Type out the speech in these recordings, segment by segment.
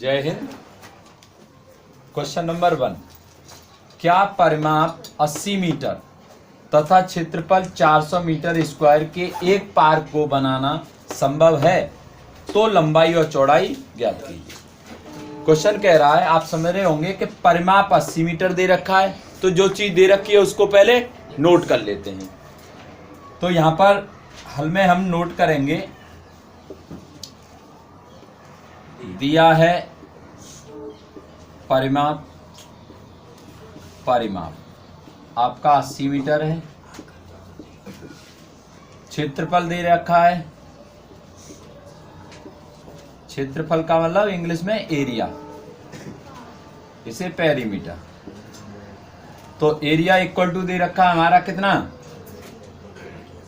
जय Hind. Question number 1, क्या परिमाप 80 मीटर तथा क्षेत्रफल 400 मीटर स्क्वायर के एक पार्क को बनाना संभव है तो लंबाई और चौड़ाई ज्ञात कीजिए। क्वेश्चन कह रहा है, आप समझ रहे होंगे कि परिमाप 80 मीटर दे रखा है, तो जो चीज दे रखी है उसको पहले नोट कर लेते हैं। तो यहां पर हल में हम नोट करेंगे, दिया है परिमाप आपका 80 मीटर है, क्षेत्रफल दे रखा है, क्षेत्रफल का मतलब इंग्लिश में एरिया, इसे पेरीमीटर। तो एरिया इक्वल टू दे रखा है हमारा कितना,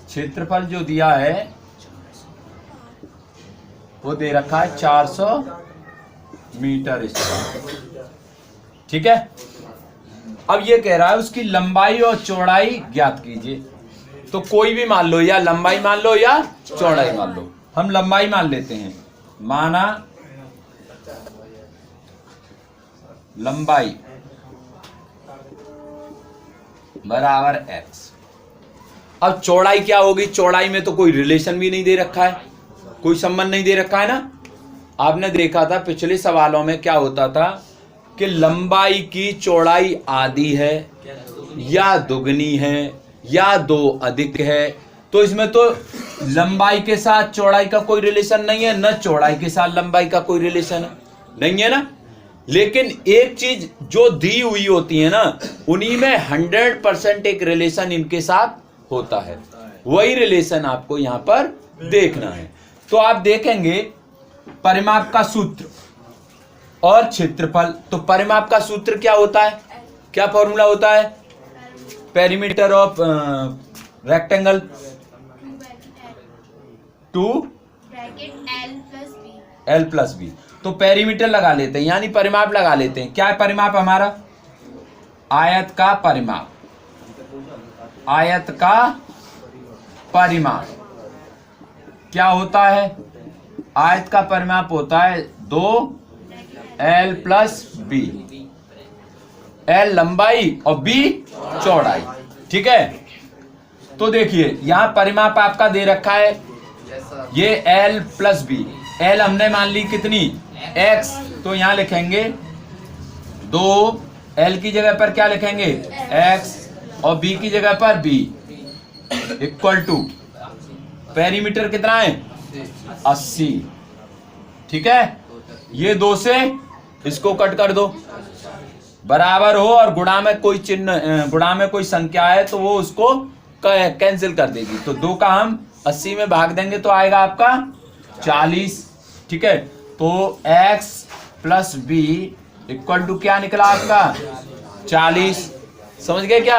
क्षेत्रफल जो दिया है वो दे रखा है 400 मीटर स्क्वायर। ठीक है। अब ये कह रहा है उसकी लंबाई और चौड़ाई ज्ञात कीजिए। तो कोई भी मान लो, या लंबाई मान लो या चौड़ाई मान लो। हम लंबाई मान लेते हैं, माना लंबाई बराबर x। अब चौड़ाई क्या होगी, चौड़ाई में तो कोई रिलेशन भी नहीं दे रखा है, कोई संबंध नहीं दे रखा है ना। आपने देखा था पिछले सवालों में क्या होता था कि लंबाई की चौड़ाई आधी है या दुगनी है या 2 अधिक है। तो इसमें तो लंबाई के साथ चौड़ाई का कोई रिलेशन नहीं है, न चौड़ाई के साथ लंबाई का कोई रिलेशन नहीं है ना। लेकिन एक चीज जो दी हुई होती है ना, उन्हीं में 100% एक रिलेशन इनके साथ होता है, वही रिलेशन आपको यहां पर देखना है। तो आप देखेंगे परिमाप का सूत्र और क्षेत्रफल। तो परिमाप का सूत्र क्या होता है, क्या फॉर्मूला होता है, perimeter of rectangle two L plus B. तो पेरीमीटर लगा लेते हैं, यानी परिमाप लगा लेते हैं। क्या है परिमाप हमारा, आयत का परिमाप, आयत का परिमाप क्या होता है, आयत का परिमाप होता है 2L प्लस बी। L लंबाई और B चौड़ाई। ठीक है। तो देखिए यहां परिमाप आपका दे रखा है ये L प्लस बी। L हमने मान ली कितनी, x। तो यहां लिखेंगे 2L की जगह पर क्या लिखेंगे, x, और B की जगह पर B इक्वल टू पेरीमीटर कितना है 80। ठीक है। ये 2 से इसको कट कर दो, बराबर हो, और गुणा में कोई चिन्ह, गुणा में कोई संख्या है तो वो उसको कैंसिल कर देगी। तो 2 का हम 80 में भाग देंगे तो आएगा आपका 40। ठीक है। तो x plus B equal to क्या निकला आपका 40। समझ गए क्या।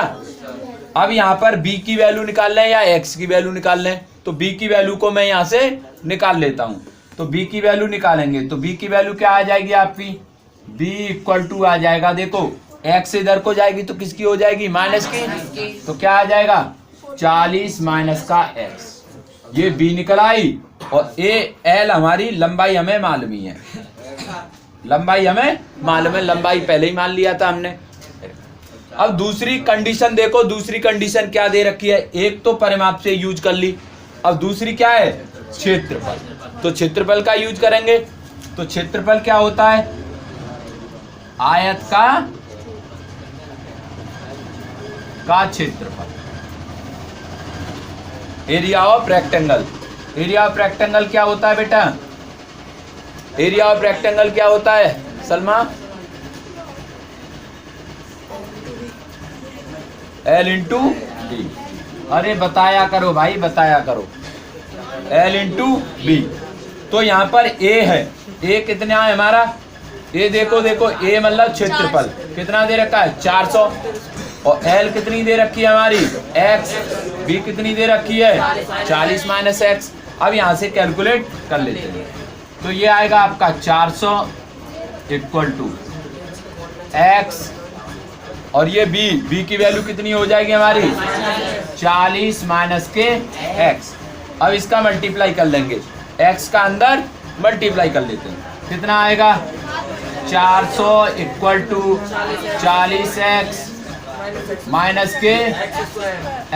अब यहां पर b की वैल्यू निकाल लें या x की वैल्यू निकाल लें। तो b की वैल्यू को मैं यहां से निकाल लेता हूं। तो b की वैल्यू निकालेंगे तो b की वैल्यू क्या आ जाएगी आपकी, b इक्वल टू आ जाएगा, देखो x इधर को जाएगी तो किसकी हो जाएगी, माइनस की। तो क्या आ जाएगा 40 माइनस का x। ये b निकल आई, और L हमारी लंबाई हमें मालूम ही है, लंबाई हमें मालूम है, लंबाई पहले ही मान लिया था हमने। अब दूसरी कंडीशन देखो, दूसरी कंडीशन क्या दे रखी है, एक तो परिमाप से यूज कर ली, अब दूसरी क्या है, क्षेत्रफल। तो क्षेत्रफल का यूज करेंगे। तो क्षेत्रफल क्या होता है, आयत का क्षेत्रफल, area of rectangle. Area of rectangle क्या होता है बेटा, एरिया ऑफ रेक्टेंगल क्या होता है सलमा, L इंटू बी। अरे बताया करो भाई, बताया करो, L इंटू बी। तो यहां पर A है, A कितना है हमारा, A देखो देखो, A मतलब क्षेत्रफल कितना दे रखा है 400, और L कितनी दे रखी है हमारी x, B कितनी दे रखी है 40 माइनस एक्स। अब यहां से कैलकुलेट कर लेते हैं। तो ये आएगा आपका 400 इक्वल टू x, और ये b की वैल्यू कितनी हो जाएगी हमारी 40 माइनस के x। अब इसका मल्टीप्लाई कर लेंगे, x का अंदर मल्टीप्लाई कर लेते हैं, कितना आएगा 400 इक्वल टू 40x माइनस के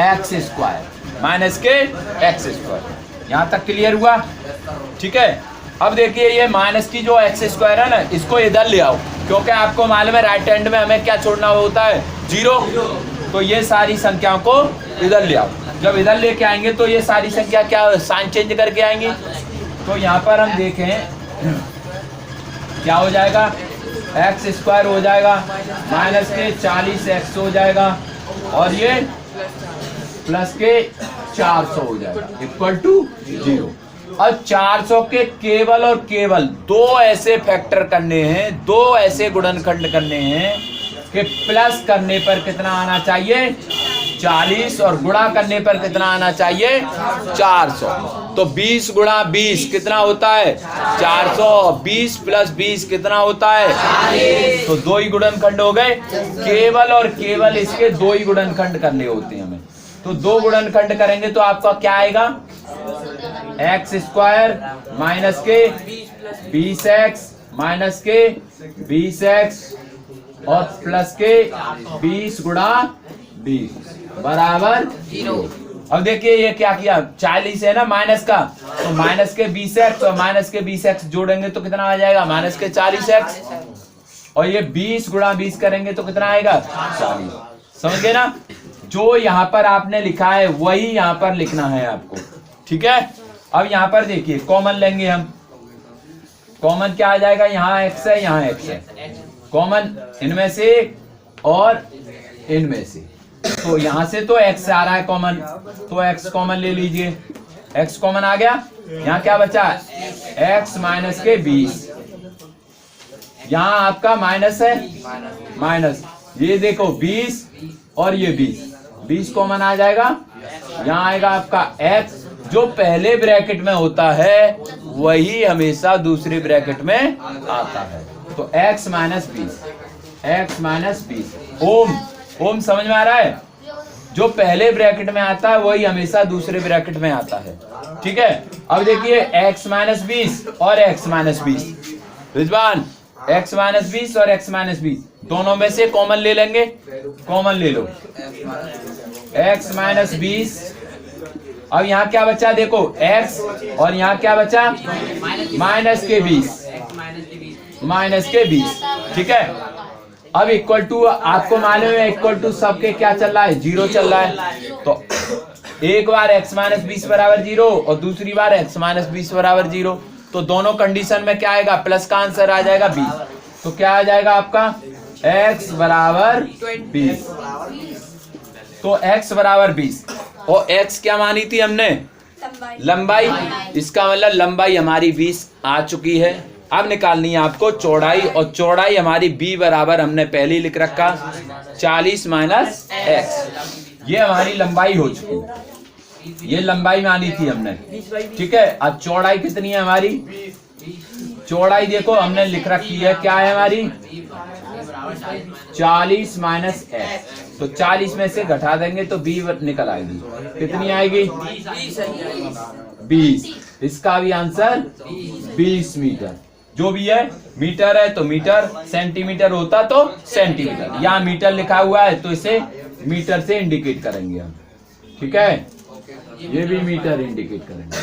एक्स स्क्वायर माइनस के एक्स स्क्वायर। यहाँ तक क्लियर हुआ? ठीक है। अब देखिए ये माइनस की जो एक्स स्क्वायर है ना, इसको इधर ले आओ, क्योंकि आपको मालूम है राइट हैंड में हमें क्या छोड़ना होता है? 0। तो ये सारी संख्याओं को इधर ले आओ। जब इधर लेके आएंगे तो ये सारी संख्या क्या साइन चेंज करके आएंगी। तो यहाँ पर हम देखें क्या हो जाएगा, एक्स स्क्वायर हो जाएगा माइनस के 40x हो जाएगा और ये प्लस के 400 हो जाएगा इक्वल टू 0। अब 400 के केवल और केवल दो ऐसे फैक्टर करने हैं, दो ऐसे गुणनखंड करने हैं कि प्लस करने पर कितना आना चाहिए? 40 और गुणा करने पर कितना आना चाहिए? 400। तो 20 गुणा 20 कितना होता है? 400। 20 प्लस 20 कितना होता है? तो दो ही गुणनखंड हो गए। केवल और केवल इसके दो ही गुणनखंड करने होते हैं हमें। तो दो गुणनखंड करेंगे तो आपका क्या आएगा? एक्स स्क्वायर माइनस के 20x माइनस के 20x और प्लस के 20 गुणा 20 बराबर 0। अब देखिए ये क्या किया, 40 है ना माइनस का, तो माइनस के 20x और माइनस के 20x जोड़ेंगे तो कितना आ जाएगा? माइनस के 40x। और ये 20 गुणा 20 करेंगे तो कितना आएगा? 40। समझ गए ना? जो यहाँ पर आपने लिखा है वही यहाँ पर लिखना है आपको। ठीक है। अब यहाँ पर देखिए कॉमन लेंगे हम। कॉमन क्या आ जाएगा? यहाँ x है, यहाँ x है। कॉमन इनमें से और इनमें से, तो यहाँ से तो x आ रहा है कॉमन, तो x कॉमन ले लीजिए। x कॉमन आ गया। यहाँ क्या बचा? x माइनस के 20। यहाँ आपका माइनस है, माइनस ये देखो 20 और ये 20 कॉमन आ जाएगा। यहाँ आएगा आपका x, जो पहले ब्रैकेट में होता है वही हमेशा दूसरे ब्रैकेट में आता है। तो x माइनस 20 ओम समझ में आ रहा है? जो पहले ब्रैकेट में आता है वही हमेशा दूसरे ब्रैकेट में आता है। ठीक है। अब देखिए x माइनस 20 और x minus 20, Rizwan x minus 20 और x माइनस 20 दोनों में से कॉमन ले लेंगे। कॉमन ले लो x माइनस 20। अब यहाँ क्या बचा? देखो x और यहाँ क्या बचा? माइनस के 20। ठीक है। अब इक्वल टू आपको मालूम है इक्वल टू सबके क्या चल रहा है? 0 चल रहा है। तो एक बार x माइनस 20 बराबर 0 और दूसरी बार x माइनस 20 बराबर 0। तो दोनों कंडीशन में क्या आएगा? प्लस का आंसर आ जाएगा 20। तो क्या आ जाएगा आपका? x बराबर 20। तो x बराबर 20 और x क्या मानी थी हमने? लंबाई। इसका मतलब लंबाई हमारी 20 आ चुकी है। अब निकालनी है आपको चौड़ाई, और चौड़ाई हमारी b बराबर हमने पहले ही लिख रखा 40 माइनस x। ये हमारी लंबाई हो चुकी है। ये लंबाई मानी थी हमने। ठीक है। अब चौड़ाई कितनी है हमारी? चौड़ाई देखो हमने लिख रखी है, क्या है हमारी? 40 माइनस x। तो 40 में से घटा देंगे तो b निकल आएगी। कितनी आएगी? 20। इसका भी आंसर 20 मीटर। जो भी है मीटर है तो मीटर, सेंटीमीटर होता तो सेंटीमीटर। यहाँ मीटर लिखा हुआ है तो इसे मीटर से इंडिकेट करेंगे हम। ठीक है। ये भी मीटर इंडिकेट करेंगे।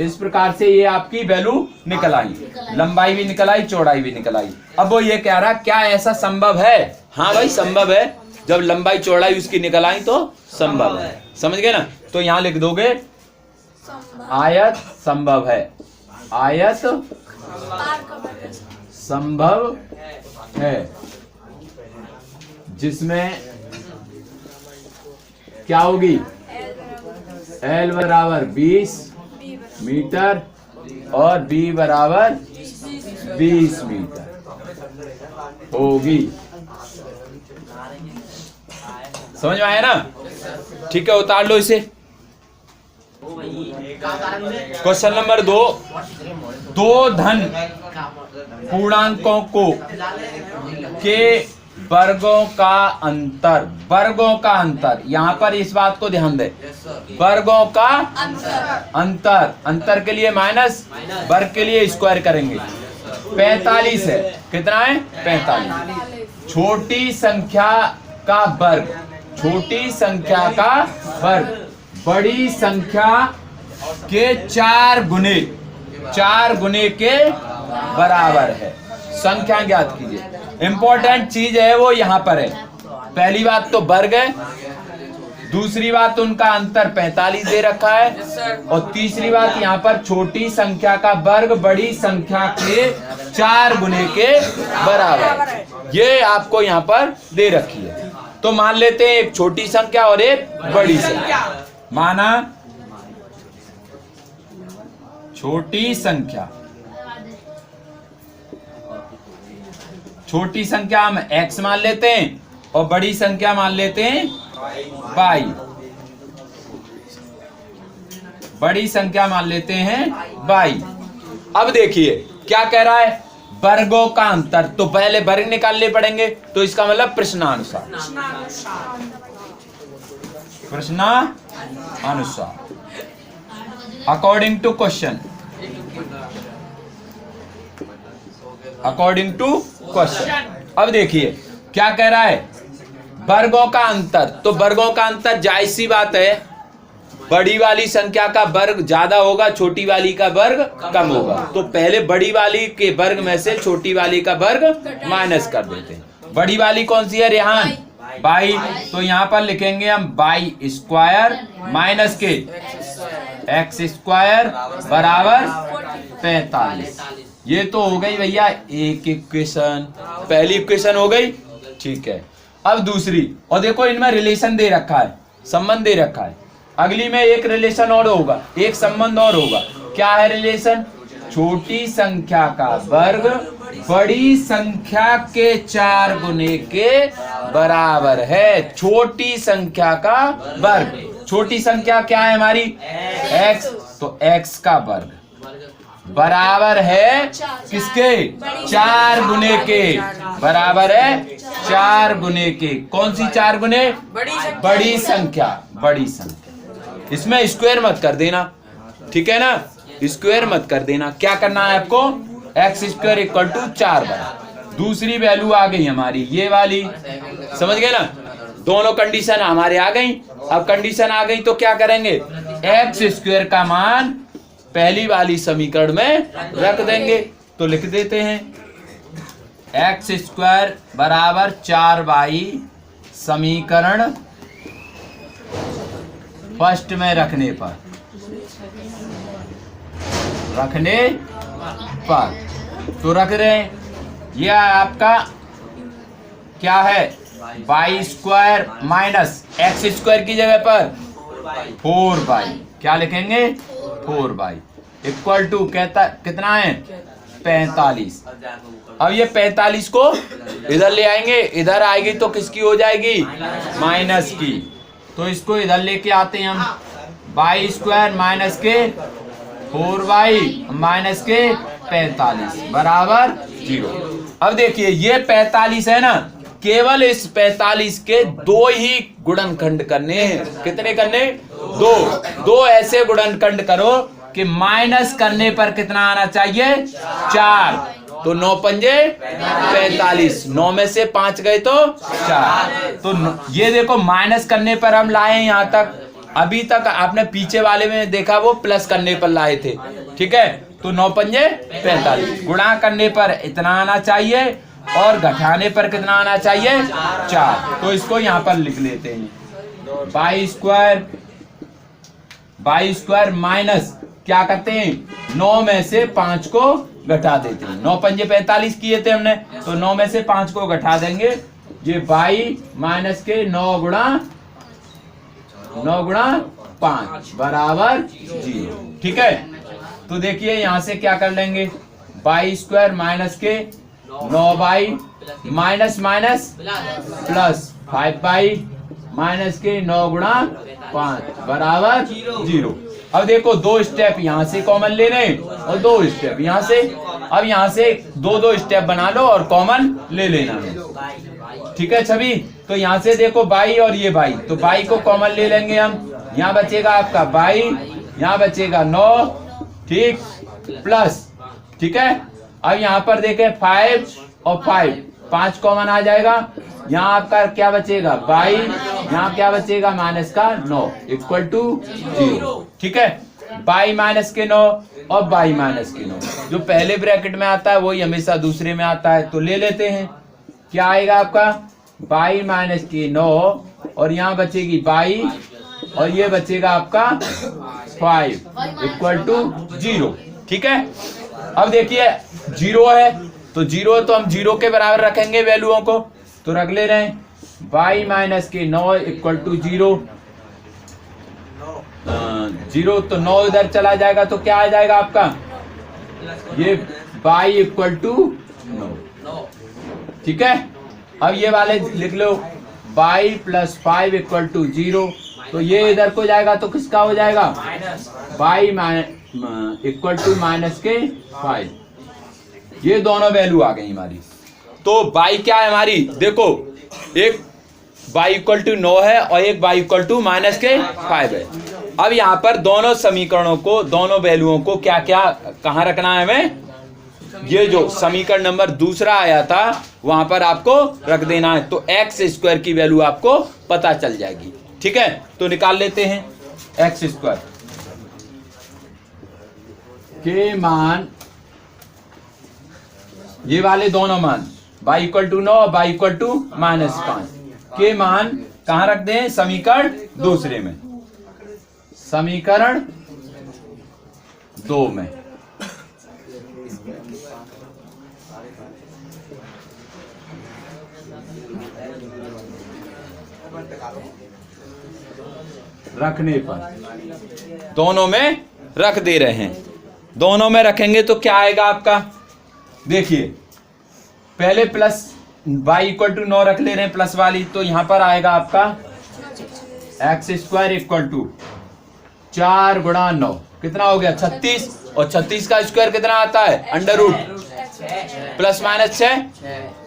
इस प्रकार से ये आपकी वैल्यू निकल आई, लंबाई भी निकल आई, चौड़ाई भी निकल आई। अब वो ये कह रहा क्या ऐसा संभव है? हाँ भाई संभव है। जब लंबाई चौड़ाई उसकी निकल आई तो संभव है। समझ गए ना? तो यहाँ लिख दोगे आयत संभव है। आयत संभव है जिसमें क्या होगी? L बराबर 20 मीटर और B बराबर 20 मीटर होगी। समझ में आया ना? ठीक है, उतार लो इसे। क्वेश्चन नंबर 2, दो धन पूर्णांकों को के वर्गों का अंतर। वर्गों का अंतर, यहाँ पर इस बात को ध्यान दे। वर्गों का अंतर, अंतर के लिए माइनस, वर्ग के लिए स्क्वायर करेंगे। 45 है। कितना है? 45। छोटी संख्या का वर्ग, छोटी संख्या का वर्ग बड़ी संख्या के 4 गुने के बराबर है। संख्या ज्ञात कीजिए। इंपॉर्टेंट चीज है वो यहाँ पर है। पहली बात तो वर्ग है, दूसरी बात उनका अंतर 45 दे रखा है, और तीसरी बात यहाँ पर छोटी संख्या का वर्ग बड़ी संख्या के 4 गुने के बराबर, ये आपको यहाँ पर दे रखी है। तो मान लेते हैं एक छोटी संख्या और एक बड़ी संख्या। माना छोटी संख्या हम x मान लेते हैं और बड़ी संख्या मान लेते हैं y। बड़ी संख्या मान लेते हैं y। अब देखिए क्या कह रहा है, वर्गों का अंतर। तो पहले वर्ग निकालने पड़ेंगे, तो इसका मतलब प्रश्नानुसार। According to question, according to question. अब देखिए क्या कह रहा है, वर्गों का अंतर। तो वर्गों का अंतर जायज सी बात है, बड़ी वाली संख्या का वर्ग ज्यादा होगा, छोटी वाली का वर्ग कम होगा। तो पहले बड़ी वाली के वर्ग में से छोटी वाली का वर्ग माइनस कर देते हैं। बड़ी वाली कौन सी है रेहान? बाई। तो यहाँ पर लिखेंगे हम बाई स्क्वायर माइनस के एक्स स्क्वायर बराबर 45। ये तो हो गई भैया एक इक्वेशन, पहली इक्वेशन हो गई। ठीक है, अब दूसरी, और देखो इनमें रिलेशन दे रखा है, संबंध दे रखा है। अगली में एक रिलेशन और होगा, एक संबंध और होगा। क्या है रिलेशन? छोटी संख्या का वर्ग बड़ी संख्या के 4 गुने के बराबर है। छोटी संख्या का वर्ग, छोटी संख्या क्या है हमारी? x। तो x का वर्ग बराबर है किसके? 4 गुने के। बराबर है 4 गुने के। कौन सी 4 गुने? बड़ी संख्या, बड़ी संख्या। इसमें स्क्वायर मत कर देना, ठीक है ना? स्क्वायर मत कर देना। क्या करना है आपको? एक्स स्क्वायर इक्वल टू 4 बराबर। दूसरी वैल्यू आ गई हमारी ये वाली, समझ गए ना? दोनों कंडीशन हमारे आ गई। अब कंडीशन आ गई तो क्या करेंगे? एक्स स्क्वायर का मान पहली वाली समीकरण में रख देंगे। तो लिख देते हैं एक्स स्क्वायर बराबर 4y समीकरण फर्स्ट में रखने पर तो रख रहे हैं। यह आपका क्या है? Y square minus X square की जगह पर 4y। क्या लिखेंगे? 4y इक्वल टू कहता कितना है? 45। अब ये 45 को इधर ले आएंगे, इधर आएगी तो किसकी हो जाएगी? माइनस की। तो इसको इधर लेके आते हैं हम। वाई स्क्वायर माइनस के 4y माइनस के 45 बराबर 0। अब देखिए ये 45 है ना, केवल इस 45 के 2 ही गुणनखंड करने हैं। कितने करने? 2 ऐसे गुणनखंड करो कि माइनस करने पर कितना आना चाहिए? 4। तो 9 पंजे 45, 9 में से 5 गए तो 4। तो ये देखो माइनस करने पर हम लाए यहाँ तक। अभी तक आपने पीछे वाले में देखा वो प्लस करने पर लाए थे, ठीक है? तो 9 पंजे 45, गुणा करने पर इतना आना चाहिए और घटाने पर कितना आना चाहिए? 4। तो इसको यहाँ पर लिख लेते हैं वाई स्क्वायर माइनस क्या करते हैं? 9 में से 5 को घटा देते हैं। 9 पंजे 45 किए थे हमने, तो 9 में से 5 को घटा देंगे। ये वाई माइनस के 9 गुणा 5 बराबर 0, ठीक है? तो देखिए यहां से क्या कर लेंगे? वाई स्क्वायर माइनस के 9y minus plus 5y minus के 9 गुणा 5 बराबर 0। अब देखो 2 स्टेप यहाँ से कॉमन ले लें और 2 स्टेप यहाँ से। अब यहाँ से 2 स्टेप बना लो और कॉमन ले लेना है, ठीक है छवि? तो यहाँ से देखो बाई और ये बाई, तो बाई को कॉमन ले लेंगे हम। यहाँ बचेगा आपका बाई, यहाँ बचेगा 9, ठीक, प्लस, ठीक है? अब यहाँ पर देखें 5 और 5 कॉमन आ जाएगा। यहाँ आपका क्या बचेगा 22, यहाँ क्या बचेगा माइनस का 9 इक्वल टू 0। ठीक है, 22 माइनस के 9 और 22 माइनस के 9, जो पहले ब्रैकेट में आता है वही हमेशा दूसरे में आता है, तो ले लेते हैं। क्या आएगा आपका 22 माइनस की 9 और यहाँ बचेगी 22 और ये बचेगा आपका 5 इक्वल टू 0। ठीक है, अब देखिए 0 है तो 0 तो हम 0 के बराबर रखेंगे वैल्यूओं को, तो रख ले रहे हैं 22 माइनस के 9 इक्वल टू 0। 0 तो 9 इधर चला जाएगा तो क्या आ जाएगा आपका ये 22 इक्वल टू 9। ठीक है, अब ये वाले लिख लो 22 प्लस 5 इक्वल टू 0, तो ये इधर को जाएगा तो किसका हो जाएगा 22 इक्वल टू माइनस के 5। ये दोनों वैल्यू आ गई हमारी। तो y क्या है हमारी, देखो एक y इक्वल टू 9 है और एक y इक्वल टू माइनस के 5 है। अब यहाँ पर दोनों समीकरणों को, दोनों वैल्यूओं को क्या क्या कहाँ रखना है हमें, ये जो समीकरण नंबर दूसरा आया था वहां पर आपको रख देना है, तो एक्स स्क्वायर की वैल्यू आपको पता चल जाएगी। ठीक है, तो निकाल लेते हैं एक्स स्क्वायर के मान, ये वाले दोनों मान y इक्वल टू 9 और y इक्वल टू माइनस 5 के मान कहाँ रख दें, समीकरण दूसरे में, समीकरण 2 में। रखने पर दोनों में रख दे रहे हैं, दोनों में रखेंगे तो क्या आएगा आपका, देखिए पहले प्लस y इक्वल टू 9 रख ले रहे हैं प्लस वाली, तो यहां पर आएगा आपका एक्स स्क्वायर इक्वल टू 4 गुणा 9 कितना हो गया 36, और 36 का स्क्वायर कितना आता है अंडर रूट प्लस माइनस 6,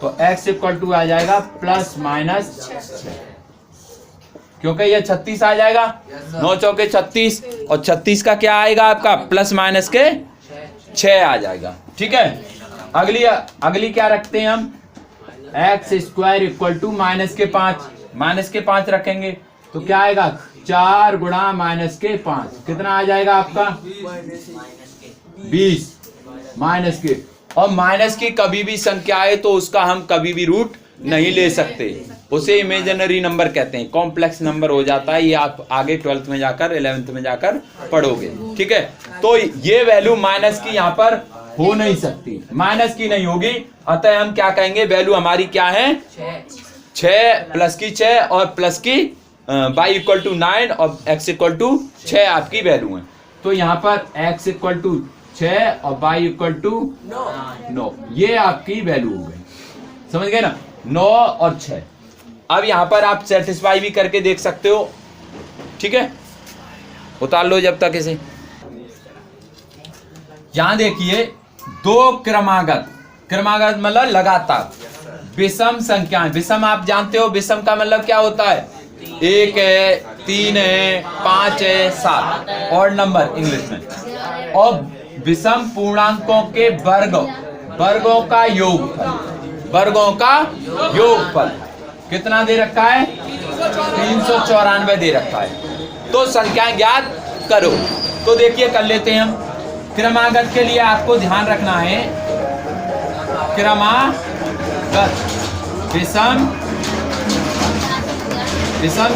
तो x इक्वल टू आ जाएगा प्लस माइनस 6, क्योंकि ये 36 आ जाएगा, 9 चौके 36 और 36 का क्या आएगा आपका प्लस माइनस के 6 आ जाएगा। ठीक है, अगली क्या रखते हैं हम, X square equal to minus के 5 रखेंगे तो क्या आएगा 4 गुणा माइनस के 5 कितना आ जाएगा आपका 20 माइनस के, और माइनस की कभी भी संख्या आए तो उसका हम कभी भी रूट नहीं ले सकते, उसे इमेजिनरी नंबर कहते हैं, कॉम्प्लेक्स नंबर हो जाता है, ये आप आगे 12th में जाकर 11th में जाकर पढ़ोगे। ठीक है, तो ये वैल्यू माइनस की यहाँ पर हो नहीं सकती, माइनस की नहीं होगी, अतः हम क्या कहेंगे वैल्यू हमारी क्या है 6 प्लस की 6 और प्लस की y इक्वल टू 9 और x इक्वल टू 6 आपकी वैल्यू है। तो यहाँ पर x इक्वल टू 6 और y इक्वल टू 9, ये आपकी वैल्यू हो गई, समझ गए ना, 9 और 6। अब यहाँ पर आप सेटिस्फाई भी करके देख सकते हो। ठीक है, उतार लो जब तक इसे। यहां देखिए दो क्रमागत मतलब लगातार विषम संख्याएं, विषम आप जानते हो, विषम का मतलब क्या होता है, 1 है 3 है 5 है 7 और नंबर इंग्लिश में, और विषम पूर्णांकों के वर्गों का योगफल कितना दे रखा है 394 दे रखा है। तो संख्याएं ज्ञात करो, तो देखिए कर लेते हैं हम। क्रमागत के लिए आपको ध्यान रखना है, क्रमागत विषम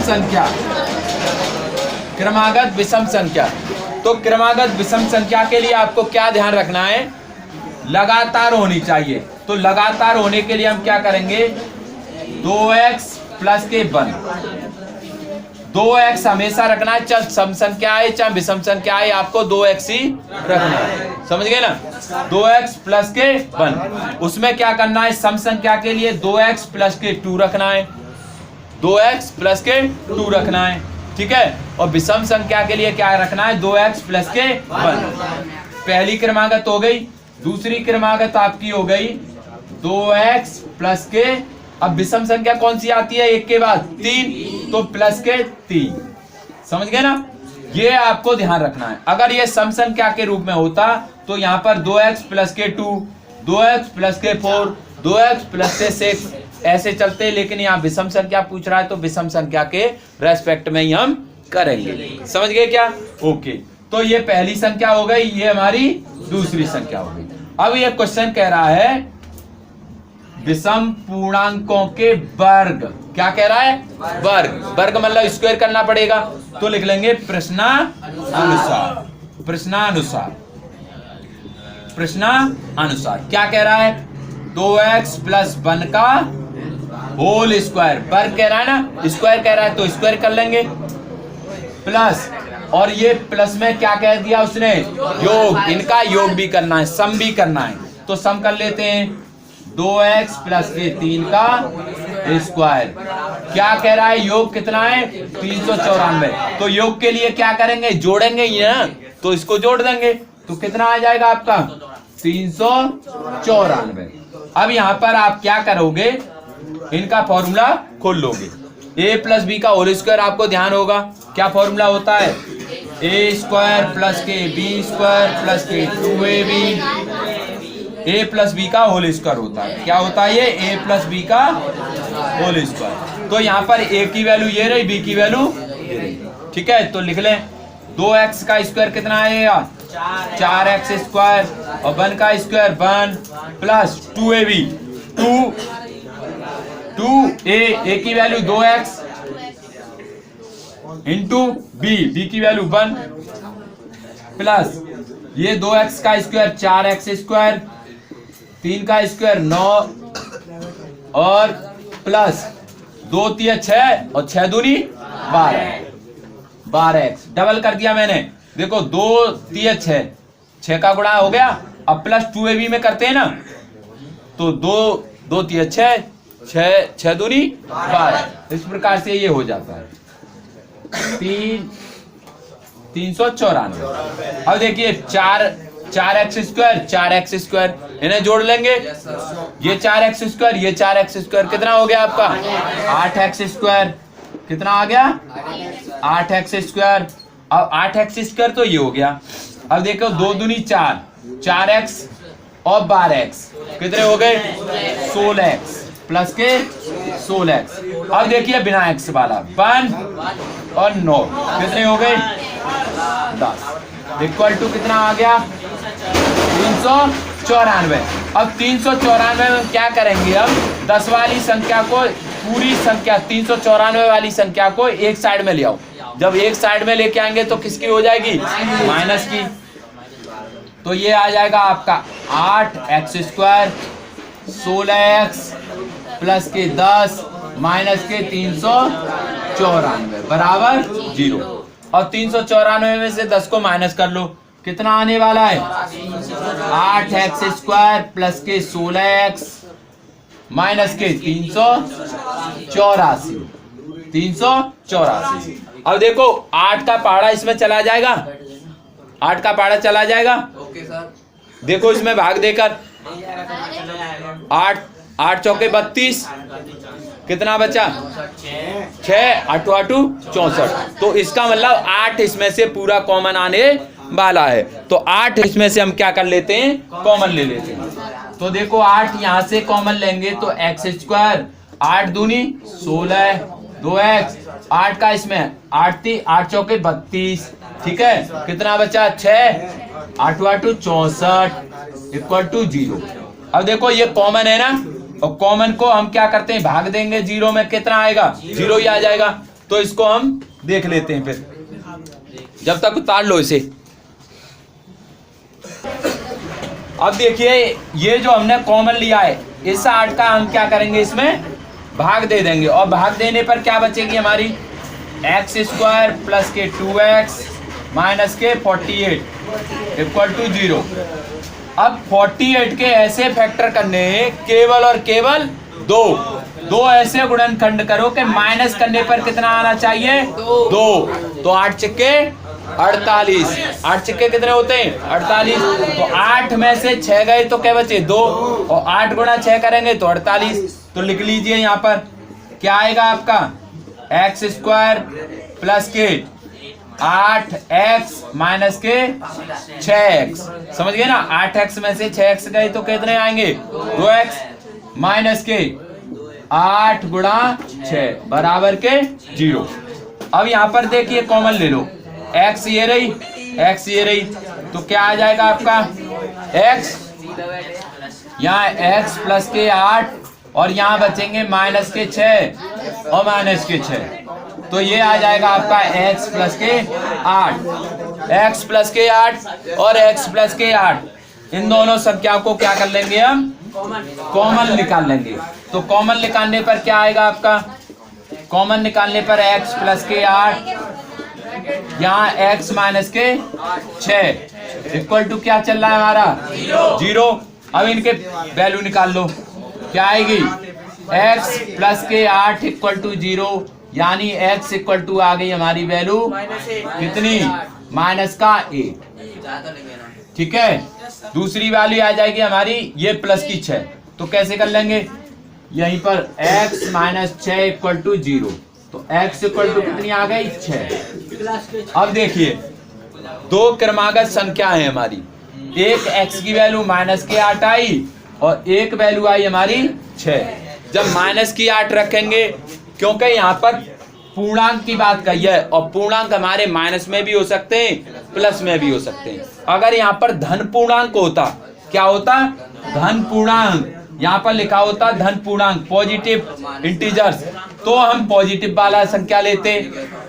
संख्या, क्रमागत विषम संख्या। तो क्रमागत विषम संख्या के लिए आपको क्या ध्यान रखना है, लगातार होनी चाहिए। तो लगातार होने के लिए हम क्या करेंगे, 2x प्लस के 1, 2x हमेशा रखना है, चाहे सम संख्या है चाहे विषम संख्या है, आपको 2x ही रखना है, समझ गए ना। 2x प्लस के 1, उसमें क्या करना है, सम संख्या के लिए 2x प्लस के 2 रखना है, 2x प्लस के 2 रखना है। ठीक है, और विषम संख्या के लिए क्या रखना है, 2x प्लस के 1। पहली क्रमागत हो गई, दूसरी क्रमागत आपकी हो गई 2x प्लस के, अब विषम संख्या कौन सी आती है, 1 के बाद 3, तो प्लस के 3, समझ गए ना। ये आपको ध्यान रखना है। अगर ये सम संख्या के रूप में होता तो यहाँ पर 2x प्लस के 2, 2x प्लस के 4, 2x प्लस के 6, ऐसे चलते। लेकिन यहाँ विषम संख्या पूछ रहा है तो विषम संख्या के रेस्पेक्ट में ही हम करेंगे। समझ गए क्या? ओके, तो ये पहली संख्या हो गई, ये हमारी दूसरी संख्या हो गई। अब ये क्वेश्चन कह रहा है विषम पूर्णांकों के वर्ग। क्या कह रहा है? वर्ग। वर्ग मतलब स्क्वायर करना पड़ेगा, तो लिख लेंगे प्रश्नानुसार। प्रश्नानुसार, प्रश्नानुसार क्या कह रहा है? 2x प्लस 1 का होल स्क्वायर। वर्ग कह रहा है ना, स्क्वायर कह रहा है तो स्क्वायर कर लेंगे। प्लस, और ये प्लस में क्या कह दिया उसने? योग। इनका योग भी करना है, सम भी करना है, तो सम कर लेते हैं। 2x प्लस के 3 का स्क्वायर। क्या कह रहा है? योग कितना है? 394। तो योग के लिए क्या करेंगे? जोड़ेंगे ही ना, तो इसको जोड़ देंगे, तो कितना आ जाएगा आपका? 394। अब यहाँ पर आप क्या करोगे? इनका फॉर्मूला खोल लोगे। a प्लस बी का होल स्क्वायर आपको ध्यान होगा क्या फॉर्मूला होता है? a स्क्वायर प्लस के बी स्क्वायर प्लस के 2ab। a प्लस बी का होल स्क्वायर होता है। क्या होता है ये? a प्लस बी का होल स्क्वायर। तो यहाँ पर a की वैल्यू ये रही, b की वैल्यू ये रही। ठीक है, तो लिख लें 2x का स्क्वायर कितना आएगा? 4x स्क्वायर, और 1 का स्क्वायर 1 प्लस 2ab। 2a की वैल्यू 2x इंटू b की वैल्यू 1 प्लस ये 2x का स्क्वायर 4x स्क्वायर, 3 का स्क्वायर 9 और प्लस 2 3 6 और 6 दूनी 12x। डबल कर दिया मैंने। देखो 2 3 6 का गुणा हो गया। अब प्लस 2ab में करते हैं ना, तो 2 3 6 दूनी 12। इस प्रकार से ये हो जाता है 394। अब देखिए 4x स्क्वायर 4x स्क्वायर, इन्हें जोड़ लेंगे। ये 4x स्क्वायर, ये 4x स्क्वायर, कितना हो गया आपका? 8x square. कितना आ गया? 8x square. अब 8x स्क्वायर तो ये हो गया। अब देखो 2 दूनी 4, 4x और 12x कितने हो गए? 16x प्लस के 16x। अब देखिए बिना x वाला 1 और 9 कितने हो गए? 10 इक्वल टू कितना आ गया? 394। अब 394 में क्या करेंगे? अब 10 वाली संख्या को, पूरी संख्या 394 वाली संख्या को एक साइड में ले आओ। जब एक साइड में लेके आएंगे तो किसकी हो जाएगी? माइनस की। तो ये आ जाएगा आपका 8x स्क्वायर 16x प्लस के 10 माइनस के 394 बराबर 0। और 394 में से 10 को माइनस कर लो, कितना आने वाला है? 8x स्क्वायर प्लस के 16x माइनस के 384। अब देखो 8 का पहाड़ा इसमें चला जाएगा, 8 का पहाड़ा चला जाएगा। Okay sir. देखो इसमें भाग देकर 8 चौके 32, कितना बचा? 6 8 8 64। तो इसका मतलब 8 इसमें से पूरा कॉमन आने वाला है। तो 8 इसमें से हम क्या कर लेते हैं? कॉमन ले लेते हैं। तो देखो 8 यहां से कॉमन लेंगे तो x स्क्वायर 8 दूनी 16 2x 8 का इसमें 8 चौके 32। ठीक है, कितना बचा? 6 8 8 64 इक्वल टू 0। अब देखो ये कॉमन है ना, और कॉमन को हम क्या करते हैं? भाग देंगे 0 में, कितना आएगा? 0 ही आ जाएगा। तो इसको हम देख लेते हैं फिर, जब तक उतार लो इसे। अब देखिए ये जो हमने कॉमन लिया है, इस 8 का हम क्या करेंगे? इसमें भाग दे देंगे, और भाग देने पर क्या बचेगी हमारी? x स्क्वायर प्लस के 2x माइनस के 48 इक्वल टू 0। अब 48 के ऐसे फैक्टर करने हैं, केवल और केवल दो ऐसे गुणनखंड करो कि माइनस करने पर कितना आना चाहिए? 2। तो 8 चिक्के 48। 8 चिक्के कितने होते हैं? 48। तो 8 में से 6 गए तो क्या बचे? 2, और 8 गुणा 6 करेंगे तो 48। तो लिख लीजिए यहाँ पर क्या आएगा आपका? x स्क्वायर प्लस के 8x माइनस के 6x। समझ गए ना, 8x में से 6x गए तो कितने आएंगे 2x माइनस के 8 गुणा 6 बराबर के 0। अब यहां पर देखिए कॉमन ले लो, x ये रही, x ये रही, तो क्या आ जाएगा आपका x, यहाँ x प्लस के 8 और यहाँ बचेंगे माइनस के 6 और माइनस के 6, तो ये आ जाएगा आपका x प्लस के 8, x प्लस के 8 और x प्लस के 8। इन दोनों संख्याओं को क्या कर लेंगे हम, कॉमन निकाल लेंगे। तो कॉमन निकालने पर क्या आएगा आपका, कॉमन निकालने पर x प्लस के 8 यहाँ x माइनस के 6 इक्वल टू क्या चल रहा है हमारा 0। अब इनके वैल्यू निकाल लो, क्या आएगी x प्लस के 8 इक्वल टू 0, यानी x इक्वल टू आ गई हमारी वैल्यू कितनी, माइनस का 1। ठीक है, दूसरी वैल्यू आ जाएगी हमारी ये प्लस की 6, तो कैसे कर लेंगे, यहीं पर x माइनस 6 इक्वल टू 0, तो x इक्वल टू कितनी आ गई 6। अब देखिए दो क्रमागत संख्या है हमारी, एक x की वैल्यू माइनस के 8 आई और एक वैल्यू आई हमारी 6। जब माइनस की 8 रखेंगे, क्योंकि यहाँ पर पूर्णांक की बात कही है और पूर्णांक हमारे माइनस में भी हो सकते हैं प्लस में भी हो सकते हैं। अगर यहाँ पर धन पूर्णांक होता, क्या होता धन पूर्णांक, यहाँ पर लिखा होता धन पूर्णांक पॉजिटिव इंटीजर्स, तो हम पॉजिटिव वाला संख्या लेते।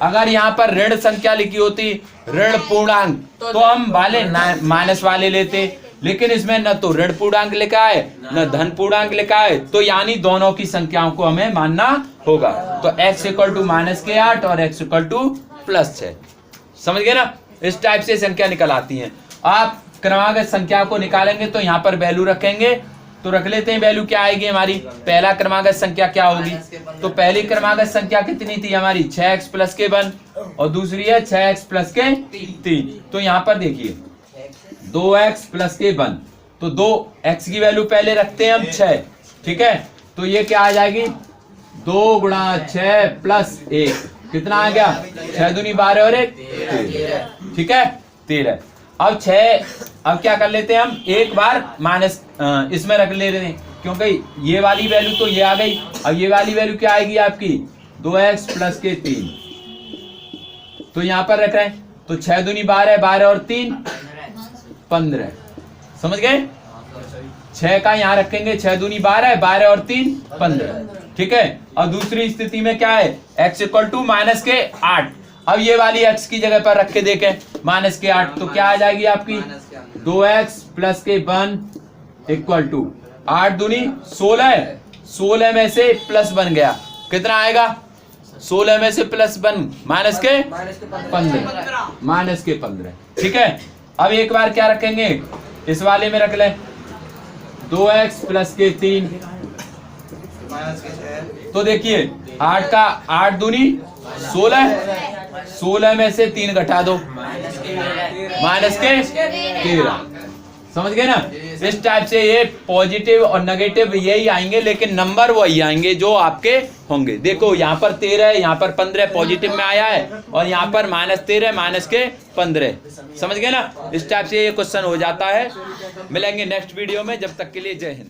अगर यहाँ पर ऋण संख्या लिखी होती ऋण पूर्णांक, तो हम वाले माइनस वाले लेते, लेकिन इसमें न तो ऋण पूर्णांक लिखा है न धन पूर्णांक लिखा है, तो यानी दोनों की संख्याओं को हमें मानना होगा। तो x इक्वल टू माइनस के 8 और x इक्वल टू प्लस 6। समझ गए ना, इस टाइप से संख्या निकल आती हैं। आप क्रमागत संख्या को निकालेंगे तो यहाँ पर वैल्यू रखेंगे, तो रख लेते हैं वैल्यू क्या आएगी हमारी, पहला क्रमागत संख्या क्या होगी, तो पहली क्रमागत संख्या कितनी थी हमारी 6x प्लस के 1 और दूसरी है 6x प्लस के 3। तो यहाँ पर देखिए 2x प्लस के 1, तो 2x की वैल्यू पहले रखते हैं हम 6। ठीक है, तो ये क्या आ जाएगी 2 गुणा 6 प्लस 1, कितना आ गया 6 दूनी 12 और 1 13। ठीक है 13। अब 6, अब क्या कर लेते हैं हम, एक बार माइनस इसमें रख ले रहे हैं, क्योंकि ये वाली वैल्यू तो ये आ गई। अब ये वाली वैल्यू क्या आएगी आपकी 2x प्लस के 3, तो यहाँ पर रख रहे हैं, तो 6 दूनी 12, 12 और 3 15। समझ गए, 6 का यहाँ रखेंगे, 6 दूनी 12, 12 और 3 15। ठीक है, और दूसरी स्थिति में क्या है x इक्वल टू माइनस के 8। अब ये वाली x की जगह पर रख के देखें माइनस के 8, तो क्या आ जाएगी आपकी 2x प्लस के 1 इक्वल टू 8 दूनी 16, 16 में से प्लस बन गया, कितना आएगा 16 में से प्लस 1 माइनस के 15, माइनस के 15। ठीक है, अब एक बार क्या रखेंगे, इस वाले में रख ले 2x प्लस के 3, तो देखिए 8 का 8 दूनी 16, 16 में से 3 घटा दो माइनस के 13। समझ गए ना, इस टाइप से ये पॉजिटिव और नेगेटिव यही आएंगे, लेकिन नंबर वही आएंगे जो आपके होंगे। देखो यहाँ पर 13 है, यहाँ पर 15 पॉजिटिव में आया है और यहाँ पर -13 माइनस के 15। समझ गए ना, इस टाइप से ये क्वेश्चन हो जाता है। मिलेंगे नेक्स्ट वीडियो में, जब तक के लिए जय हिंद।